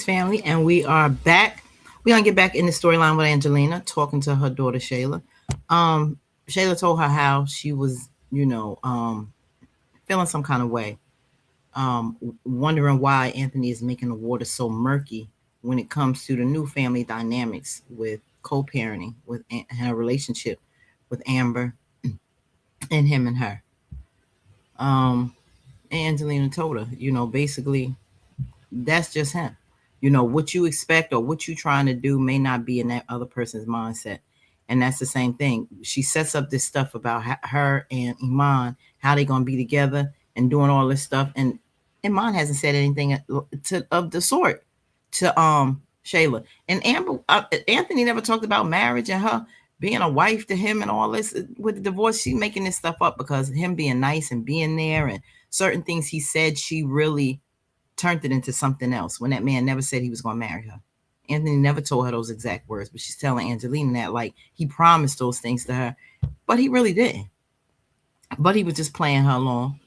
family, and we are back. We're gonna get back in the storyline with Angelina talking to her daughter Shayla. Um, Shayla told her how she was, feeling some kind of way, wondering why Anthony is making the water so murky when it comes to the new family dynamics with co-parenting, with her relationship with Amber and him and her. Um, Angelina told her, basically that's just him. What you expect or what you trying to do may not be in that other person's mindset. And that's the same thing. She sets up this stuff about her and Iman, how they gonna be together and doing all this stuff. And Iman hasn't said anything of the sort to Shayla and Amber. Anthony never talked about marriage and her being a wife to him and all this with the divorce. She's making this stuff up because him being nice and being there and certain things he said, she really turned it into something else when that man never said he was going to marry her. Anthony never told her those exact words, but she's telling Angelina that like he promised those things to her, but he really didn't. But he was just playing her along,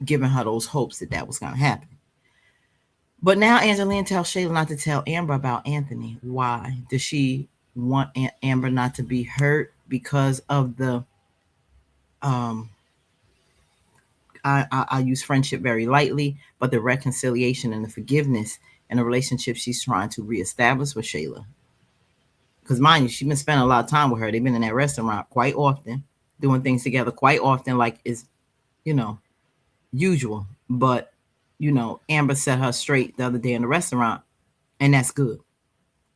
giving her those hopes that that was going to happen. But now Angelina tells Shayla not to tell Amber about Anthony. Why? Does she want Amber not to be hurt because of the I use friendship very lightly, but the reconciliation and the forgiveness and the relationship she's trying to reestablish with Shayla. Because mind you, she's been spending a lot of time with her. They've been in that restaurant quite often, doing things together quite often, like is, usual. But, Amber set her straight the other day in the restaurant, and that's good.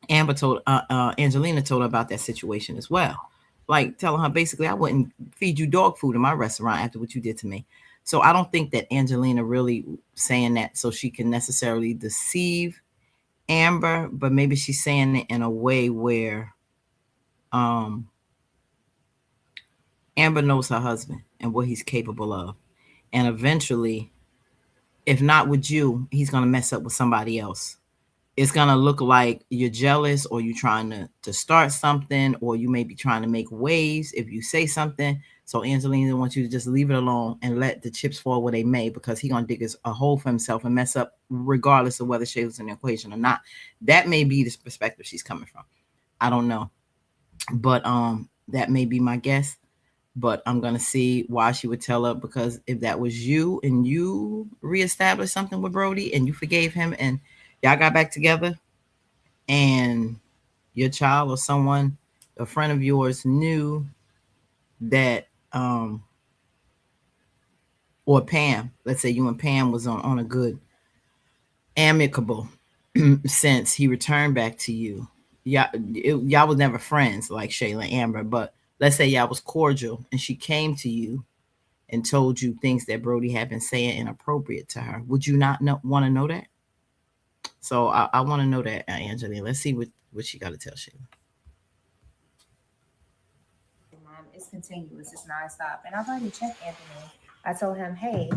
Amber told Angelina told her about that situation as well. Like telling her basically, I wouldn't feed you dog food in my restaurant after what you did to me. So I don't think that Angelina really saying that so she can necessarily deceive Amber, but maybe she's saying it in a way where Amber knows her husband and what he's capable of. And eventually, if not with you, he's going to mess up with somebody else. It's going to look like you're jealous or you're trying to start something, or you may be trying to make waves if you say something. So Angelina wants you to just leave it alone and let the chips fall where they may, because he's going to dig a hole for himself and mess up regardless of whether Shayla's in the equation or not. That may be the perspective she's coming from. I don't know. But that may be my guess. But I'm going to see why she would tell her, because if that was you and you reestablished something with Brody and you forgave him and y'all got back together and your child or someone, a friend of yours knew that, or Pam, let's say you and Pam was on a good amicable since he returned back to you. Y'all was never friends like Shayla and Amber, but let's say y'all was cordial and she came to you and told you things that Brody had been saying inappropriate to her. Would you not want to know that? So I want to know that, Angelina. Let's see what she got to tell Shayla. It's continuous. It's nonstop. And I've already checked Anthony. I told him, hey,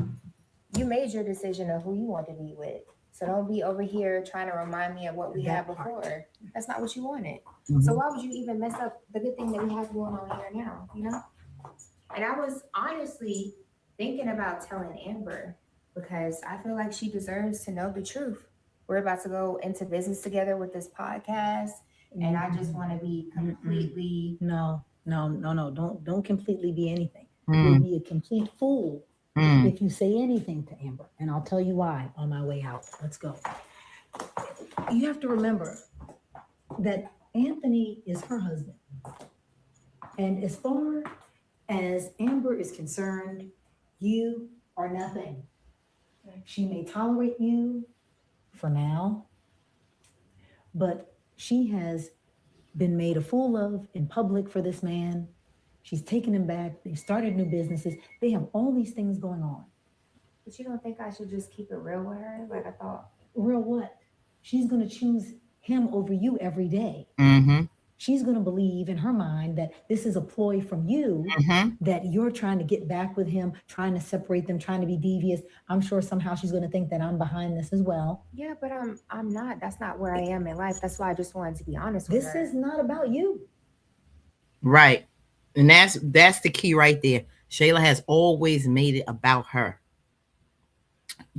you made your decision of who you want to be with. So don't be over here trying to remind me of what we had before. That's not what you wanted. Mm-hmm. So why would you even mess up the good thing that we have going on here now, And I was honestly thinking about telling Amber, because I feel like she deserves to know the truth. We're about to go into business together with this podcast, and I just want to be completely... No. Don't completely be anything. You'll be a complete fool if you say anything to Amber. And I'll tell you why on my way out. Let's go. You have to remember that Anthony is her husband. And as far as Amber is concerned, you are nothing. She may tolerate you for now, but she has been made a fool of in public for this man. She's taken him back. They started new businesses. They have all these things going on. But you don't think I should just keep it real with her? Like I thought. Real what? She's going to choose him over you every day. Mm-hmm. She's going to believe in her mind that this is a ploy from you, that you're trying to get back with him, trying to separate them, trying to be devious. I'm sure somehow she's going to think that I'm behind this as well. Yeah, but I'm not. That's not where I am in life. That's why I just wanted to be honest with her. This is not about you. Right. And that's the key right there. Shayla has always made it about her.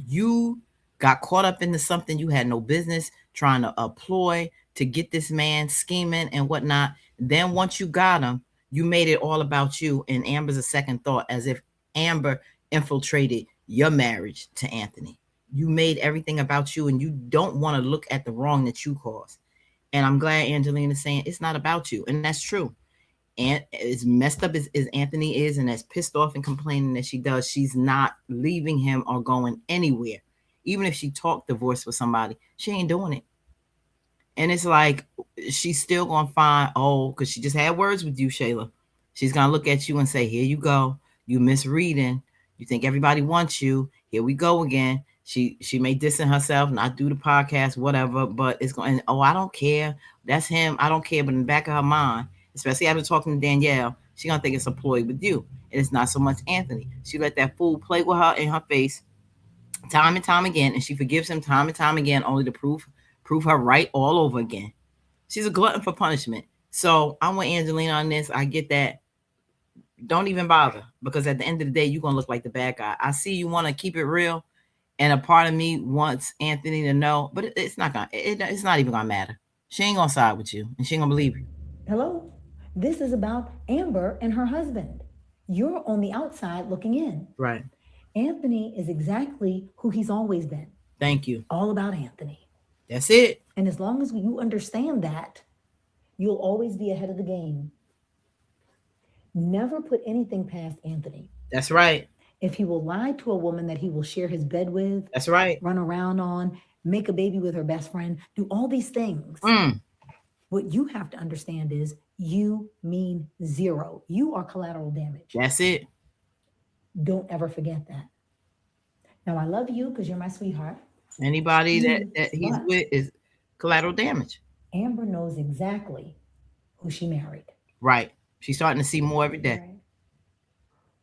You got caught up into something you had no business trying to employ to get this man scheming and whatnot. Then once you got him, you made it all about you. And Amber's a second thought, as if Amber infiltrated your marriage to Anthony. You made everything about you, and you don't want to look at the wrong that you caused. And I'm glad Angelina's saying it's not about you. And that's true. And as messed up as Anthony is, and as pissed off and complaining that she does, she's not leaving him or going anywhere. Even if she talked divorce with somebody, she ain't doing it. And it's like she's still gonna find, oh, because she just had words with you, Shayla. She's gonna look at you and say, here you go. You misreading. You think everybody wants you. Here we go again. She may distance herself, not do the podcast, whatever, but it's going, oh, I don't care. That's him. I don't care. But in the back of her mind, especially after talking to Danielle, she gonna think it's a ploy with you. And it's not so much Anthony. She let that fool play with her in her face time and time again, and she forgives him time and time again, only to prove her right all over again. She's a glutton for punishment. So I'm with Angelina on this. I get that. Don't even bother, because at the end of the day, you're gonna look like the bad guy. I see you want to keep it real, and a part of me wants Anthony to know, but it's not gonna. It's not even gonna matter. She ain't gonna side with you, and she ain't gonna believe you. Hello? This is about Amber and her husband. You're on the outside looking in. Right. Anthony is exactly who he's always been. Thank you. All about Anthony. That's it. And as long as you understand that, you'll always be ahead of the game. Never put anything past Anthony. That's right. If he will lie to a woman that he will share his bed with, that's right, run around on, make a baby with her best friend, do all these things. What you have to understand is you mean zero. You are collateral damage. That's it. Don't ever forget that. Now, I love you because you're my sweetheart. Anybody that he's with is collateral damage. Amber knows exactly who she married. Right. She's starting to see more every day. Right.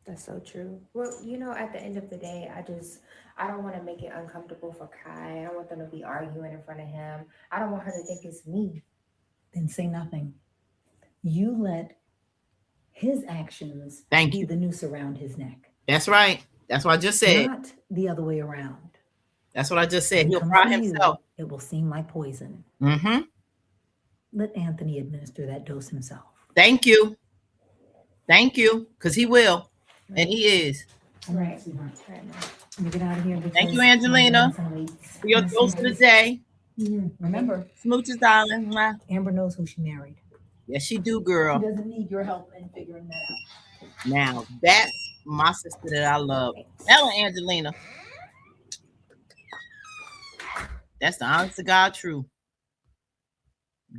That's so true. Well, at the end of the day, I don't want to make it uncomfortable for Kai. I don't want them to be arguing in front of him. I don't want her to think it's me. Then say nothing. You let his actions be the noose around his neck. That's right. That's what I just said. Not the other way around. That's what I just said. He'll fry himself. It will seem like poison. Mm-hmm. Let Anthony administer that dose himself. Thank you. Thank you. Because he will. Right. And he is. Right. Let me get out of here. Thank you, Angelina, for your dose of the day. Remember, smooches, darling. Amber knows who she married. Yes, she do, girl. She doesn't need your help in figuring that out. Now, that's my sister that I love. Ella Angelina. That's the honest to God truth.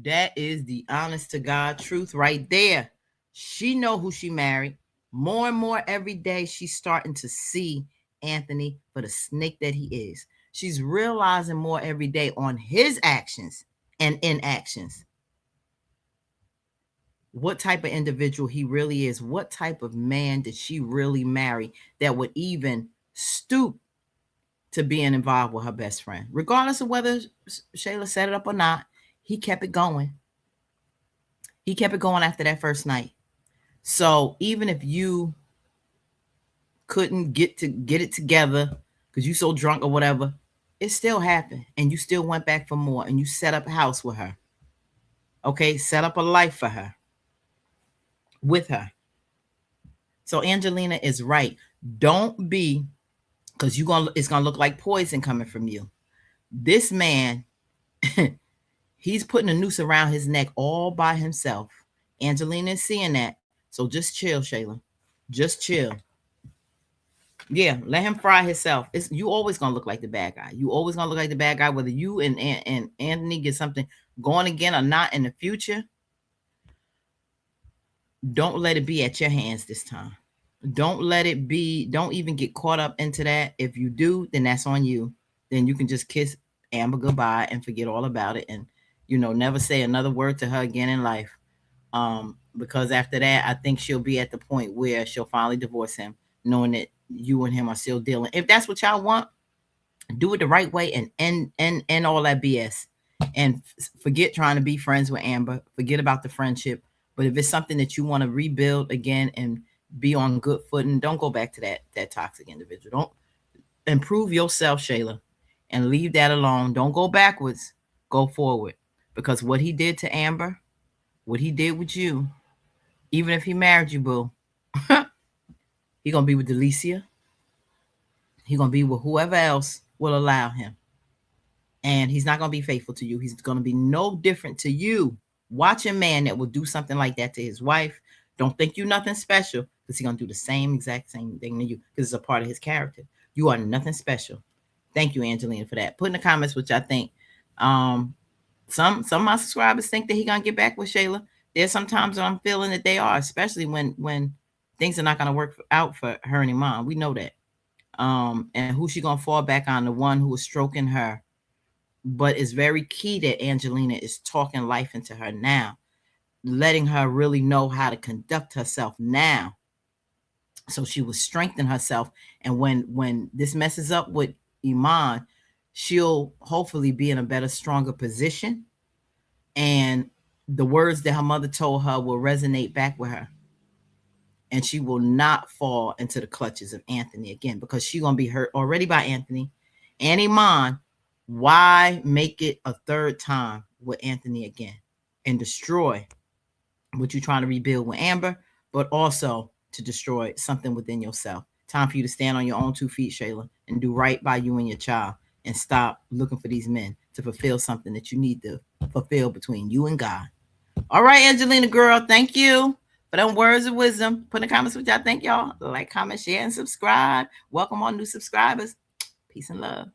That is the honest to God truth right there. She know who she married. More and more every day, she's starting to see Anthony for the snake that he is. She's realizing more every day on his actions and inactions what type of individual he really is. What type of man did she really marry that would even stoop to being involved with her best friend? Regardless of whether Shayla set it up or not, he kept it going. He kept it going after that first night. So even if you couldn't get it together because you so drunk or whatever, it still happened. And you still went back for more, and you set up a house with her. Okay, set up a life for her. With her. So Angelina is right. Don't be, because it's gonna look like poison coming from you. This man, he's putting a noose around his neck all by himself. Angelina is seeing that. So just chill, Shayla. Just chill. Yeah, let him fry himself. You always gonna look like the bad guy. You always gonna look like the bad guy, whether you and Anthony get something going again or not in the future. Don't let it be at your hands this time. Don't let it be. Don't even get caught up into that. If you do, then that's on you. Then you can just kiss Amber goodbye and forget all about it, and never say another word to her again in life. Because after that, I think she'll be at the point where she'll finally divorce him, knowing that you and him are still dealing. If that's what y'all want, do it the right way and end all that BS, and forget trying to be friends with Amber. Forget about the friendship. But if it's something that you want to rebuild again and be on good footing, don't go back to that toxic individual. Don't improve yourself, Shayla, and leave that alone. Don't go backwards. go forward. Because what he did to Amber, what he did with you, even if he married you, boo, he gonna be with Delicia. He gonna be with whoever else will allow him. And he's not gonna be faithful to you. He's gonna be no different to you. Watch a man that will do something like that to his wife. Don't think you nothing special, because he's gonna do the exact same thing to you, because it's a part of his character. You are nothing special. Thank you, Angelina, for that. Put in the comments which I think. Some of my subscribers think that he gonna get back with Shayla. There's sometimes I'm feeling that they are, especially when things are not gonna work out for her and Iman. We know that. And who she gonna fall back on? The one who is stroking her. But it's very key that Angelina is talking life into her now, letting her really know how to conduct herself now, so she will strengthen herself. And when this messes up with Iman, she'll hopefully be in a better, stronger position, and the words that her mother told her will resonate back with her, and she will not fall into the clutches of Anthony again, because she's going to be hurt already by Anthony and Iman. Why make it a third time with Anthony again and destroy what you're trying to rebuild with Amber, but also to destroy something within yourself? Time for you to stand on your own 2 feet, Shayla, and do right by you and your child, and stop looking for these men to fulfill something that you need to fulfill between you and God. All right, Angelina girl, thank you for them words of wisdom. Put in the comments what y'all think, y'all. Like, comment, share, and subscribe. Welcome all new subscribers. Peace and love.